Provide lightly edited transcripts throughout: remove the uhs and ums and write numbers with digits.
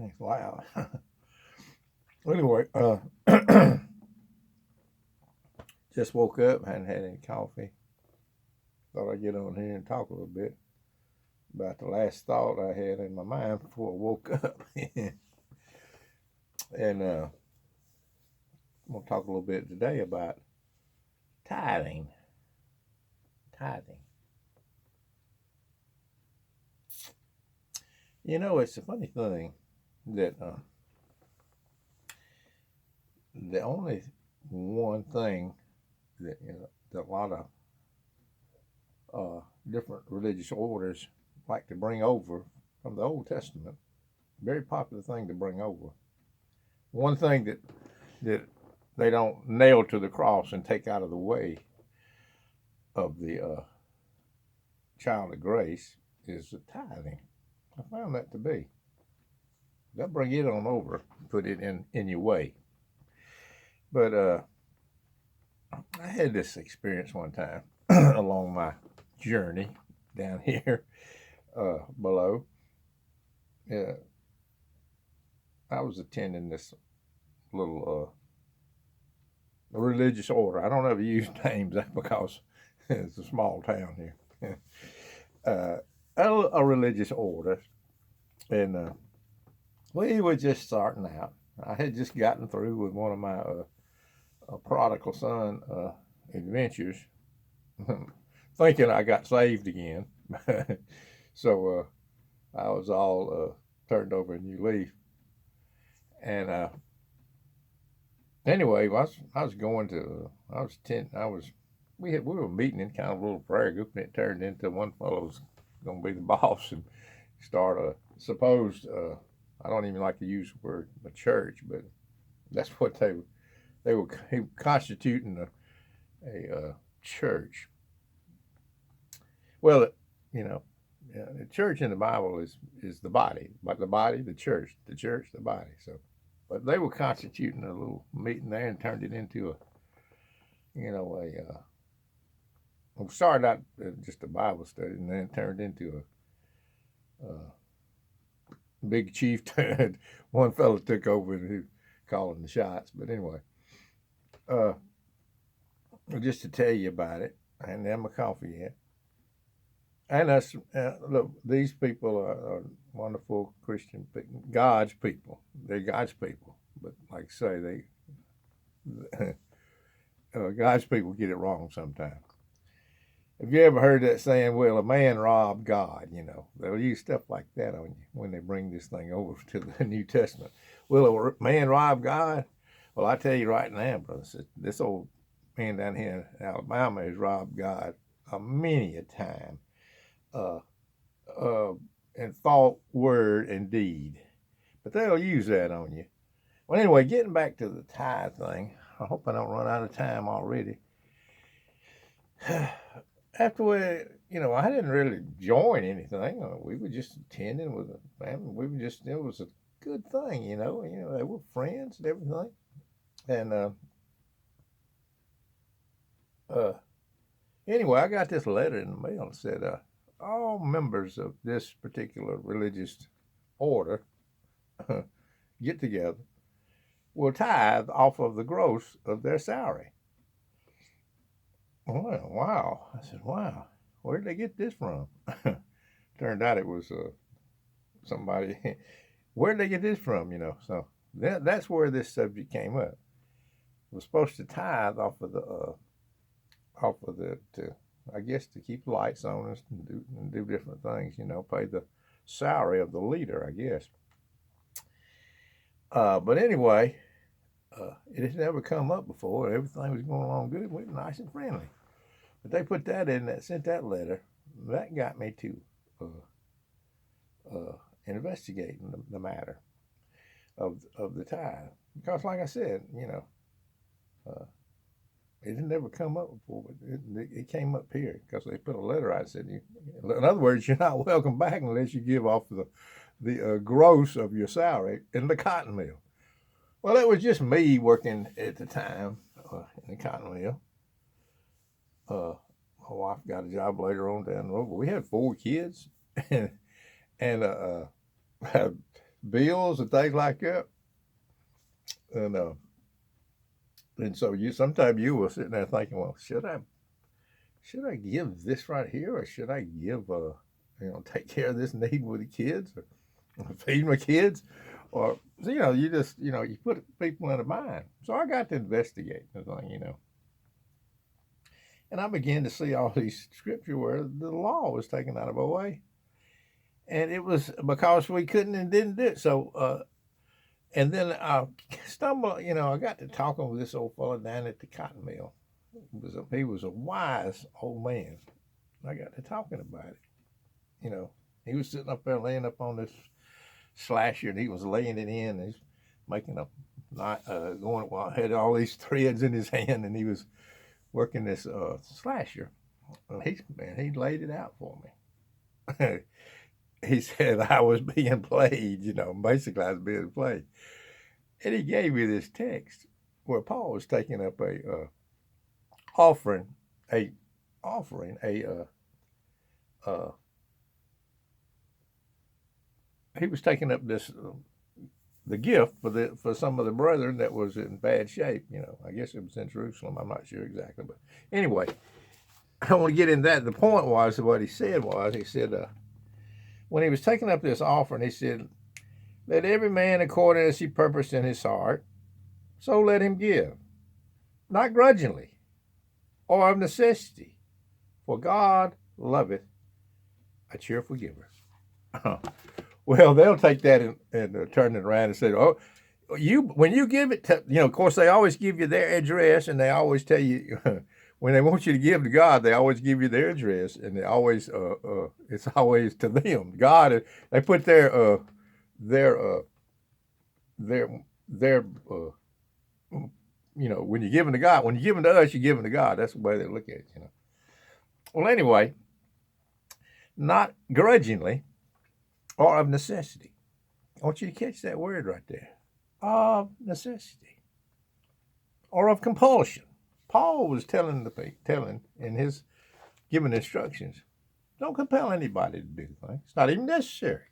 It's loud. Anyway, just woke up, hadn't had any coffee. Thought I'd get on here and talk a little bit about the last thought I had in my mind before I woke up. And I'm going to talk a little bit today about tithing. Tithing. You know, it's a funny thing that the only one thing that, that a lot of different religious orders like to bring over from the Old Testament, very popular thing to bring over. One thing that they don't nail to the cross and take out of the way of the child of grace is the tithing. I found that to be. They'll bring it on over, put it in your way. But I had this experience one time along my journey down here below. I was attending this little religious order. I don't ever use names because it's a small town here. A religious order, and we were just starting out. I had just gotten through with one of my prodigal son adventures, thinking I got saved again. So I was all turned over a new leaf. And anyway, I was going to we were meeting in kind of a little prayer group, and it turned into one fellow was going to be the boss and start a supposed I don't even like to use the word a church, but that's what they were constituting a church. Well, the church in the Bible is the body, but the body, the church, the body. So, but they were constituting a little meeting there and turned it into we started out just a Bible study and then turned into a big chief. One fellow took over and who calling the shots. But anyway, just to tell you about it, I hadn't had my coffee yet. And us, look, these people are wonderful Christian people, God's people. They're God's people. But like I say, God's people get it wrong sometimes. Have you ever heard that saying, well, a man robbed God? They'll use stuff like that on you when they bring this thing over to the New Testament. Will a man rob God? Well, I tell you right now, brother, this old man down here in Alabama has robbed God many a time. In thought, word, and deed. But they'll use that on you. Well, anyway, getting back to the tithe thing, I hope I don't run out of time already. After I didn't really join anything. We were just attending with a family. It was a good thing, they were friends and everything. And anyway, I got this letter in the mail that said, all members of this particular religious order get together will tithe off of the gross of their salary. Well, wow. I said, wow, where did they get this from? Turned out it was somebody. Where did they get this from, So that's where this subject came up. We're supposed to tithe off of I guess to keep the lights on us and do different things, pay the salary of the leader, I guess. But anyway, it has never come up before. Everything was going along good. It went nice and friendly. But they put that in that, sent that letter. That got me to investigating the matter of the tithe. Because like I said, it had never come up before, but it came up here because they put a letter out that said, in other words, you're not welcome back unless you give off the gross of your salary in the cotton mill. Well, it was just me working at the time in the cotton mill. My wife got a job later on down the road, but we had 4 kids, and bills and things like that. And so sometimes you were sitting there thinking, well, should I give this right here, or should I give take care of this need with the kids, or feed my kids, or you just you put people in a bind. So I got to investigate the thing. And I began to see all these scripture where the law was taken out of our way, and it was because we couldn't and didn't do it. So and then I stumbled, I got to talking with this old fellow down at the cotton mill. He was a wise old man. I got to talking about it. He was sitting up there laying up on this slasher, and he was laying it in. And he's making had all these threads in his hand, and he was working this slasher. He laid it out for me. He said I was being played, basically I was being played. And he gave me this text where Paul was taking up he was taking up the gift for some of the brethren that was in bad shape. I guess it was in Jerusalem. I'm not sure exactly, but anyway, I don't want to get into that. The point was what he said when he was taking up this offering, he said, "Let every man according as he purposed in his heart, so let him give, not grudgingly, or of necessity, for God loveth a cheerful giver." Well, they'll take that and turn it around and say, "Oh, when you give it to, of course, they always give you their address, and they always tell you when they want you to give to God, they always give you their address, and they always it's always to them. God, they put their when you're giving to God, when you're giving to us, you're giving to God. That's the way they look at it. Well, anyway, not grudgingly or of necessity. I want you to catch that word right there. Of necessity or of compulsion. Paul was telling in his giving instructions, don't compel anybody to do things. It's not even necessary.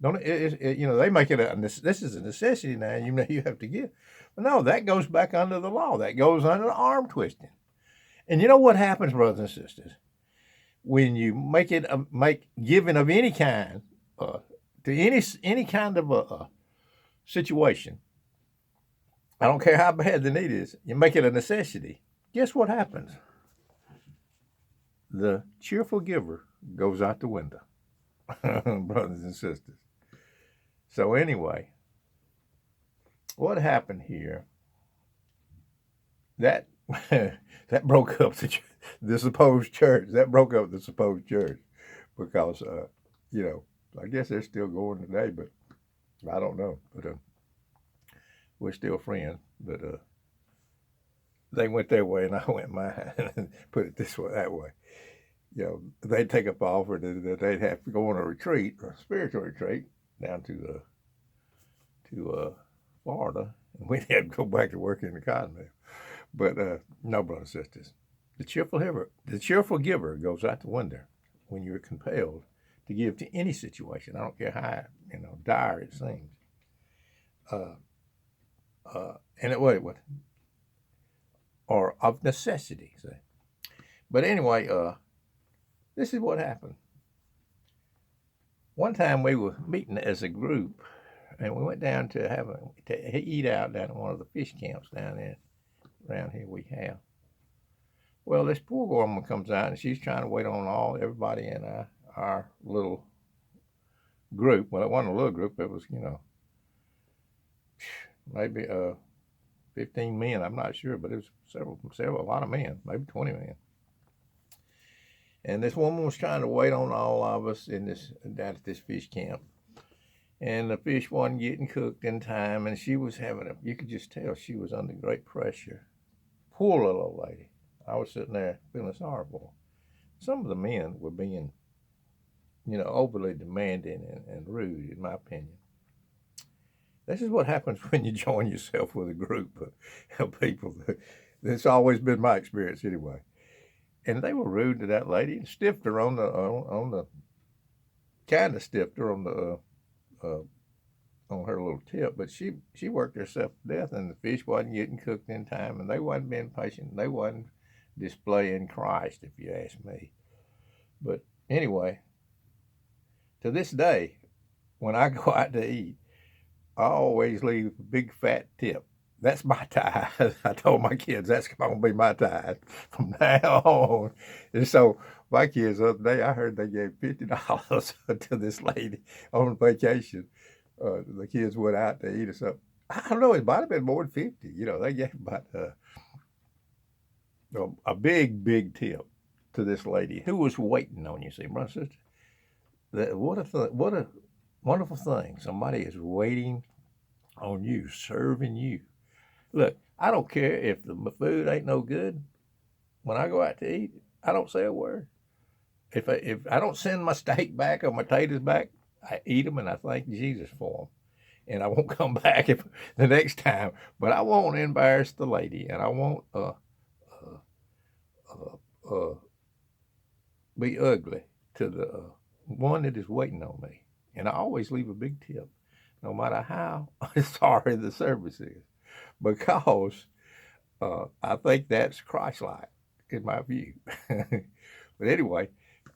Don't they make it this is a necessity now. You have to give, but no, that goes back under the law. That goes under the arm twisting. And you know what happens, brothers and sisters, when you make giving of any kind to any kind of a situation. I don't care how bad the need is. You make it a necessity. Guess what happens? The cheerful giver goes out the window, brothers and sisters. So anyway, what happened here? That that broke up the supposed church. That broke up the supposed church because I guess they're still going today, but I don't know. But we're still friends. But they went their way and I went mine. Put it that way. They'd take up the offer that they'd have to go on a retreat, a spiritual retreat, down to Florida, and we'd have to go back to work in the cotton mill. But no, brothers and sisters, the cheerful giver goes out the window when you're compelled to give to any situation. I don't care how dire it seems. Or of necessity. See? But anyway, this is what happened. One time we were meeting as a group, and we went down to eat out down at one of the fish camps down there around here we have. Well, this poor woman comes out, and she's trying to wait on everybody in our little group. Well, it wasn't a little group. It was, maybe 15 men. I'm not sure, but it was a lot of men, maybe 20 men. And this woman was trying to wait on all of us down at this fish camp. And the fish wasn't getting cooked in time, and she was you could just tell she was under great pressure. Poor little old lady. I was sitting there feeling sorry for her. Some of the men were being, overly demanding and rude, in my opinion. This is what happens when you join yourself with a group of people. That's always been my experience anyway. And they were rude to that lady and stiffed her on the kind of stiffed her on the on her little tip, but she worked herself to death, and the fish wasn't getting cooked in time, and they wasn't being patient. They wasn't displaying Christ, if you ask me. But anyway, to this day, when I go out to eat, I always leave a big fat tip. That's my tithe. I told my kids that's going to be my tithe from now on. And so my kids the other day, I heard they gave $50 to this lady on vacation. The kids went out to eat or something. I don't know. It might have been more than 50. You know, they gave about a big tip to this lady who was waiting on you. See, brother, sister, what a wonderful thing. Somebody is waiting on you, serving you. Look, I don't care if the food ain't no good. When I go out to eat, I don't say a word. If I don't send my steak back or my potatoes back, I eat them and I thank Jesus for them. And I won't come back the next time. But I won't embarrass the lady, and I won't be ugly to the one that is waiting on me. And I always leave a big tip, no matter how sorry the service is, because I think that's Christ-like in my view. But anyway,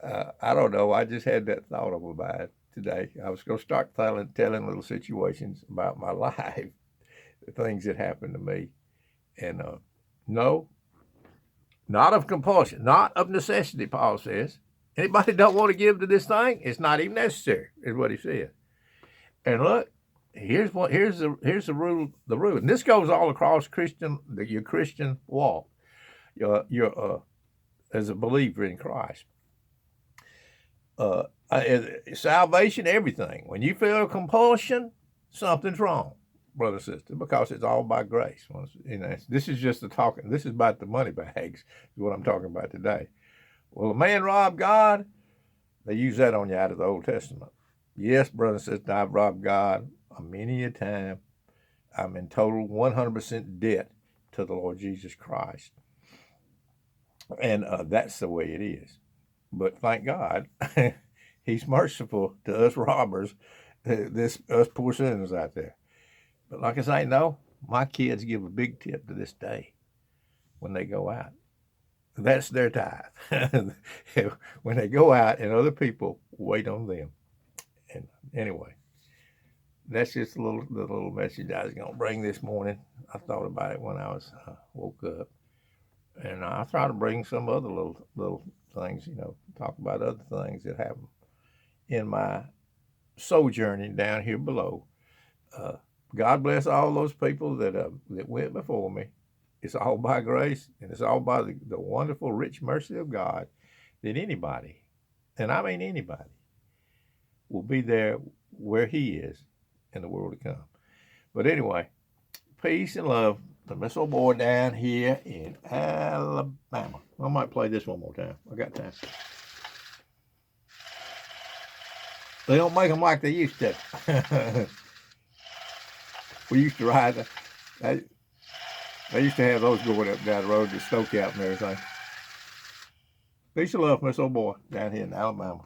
I don't know. I just had that thought of about it today. I was going to start telling little situations about my life, the things that happened to me. And no, not of compulsion, not of necessity, Paul says. Anybody don't want to give to this thing, it's not even necessary, is what he said. And look, here's the rule. And this goes all across your Christian walk. You're as a believer in Christ. Salvation, everything. When you feel compulsion, something's wrong, brother and sister, because it's all by grace. You know, this is just the talking. This is about the money bags, is what I'm talking about today. Well, a man robbed God. They use that on you out of the Old Testament. Yes, brother and sister, I've robbed God many a time. I'm in total 100% debt to the Lord Jesus Christ. And that's the way it is. But thank God, he's merciful to us robbers, us poor sinners out there. But like I say, no, my kids give a big tip to this day when they go out. That's their tithe. When they go out and other people wait on them. And anyway, that's just the little message I was going to bring this morning. I thought about it when I was woke up. And I try to bring some other little things, you know, talk about other things that happen in my sojourning down here below. God bless all those people that went before me. It's all by grace, and it's all by the wonderful, rich mercy of God that anybody, and I mean anybody, will be there where he is in the world to come. But anyway, peace and love to Miss Old Boy down here in Alabama. I might play this one more time. I got time. They don't make them like they used to. We used to ride. They used to have those going up down the road, the snow cap and everything. Peace and love, Miss Old Boy down here in Alabama.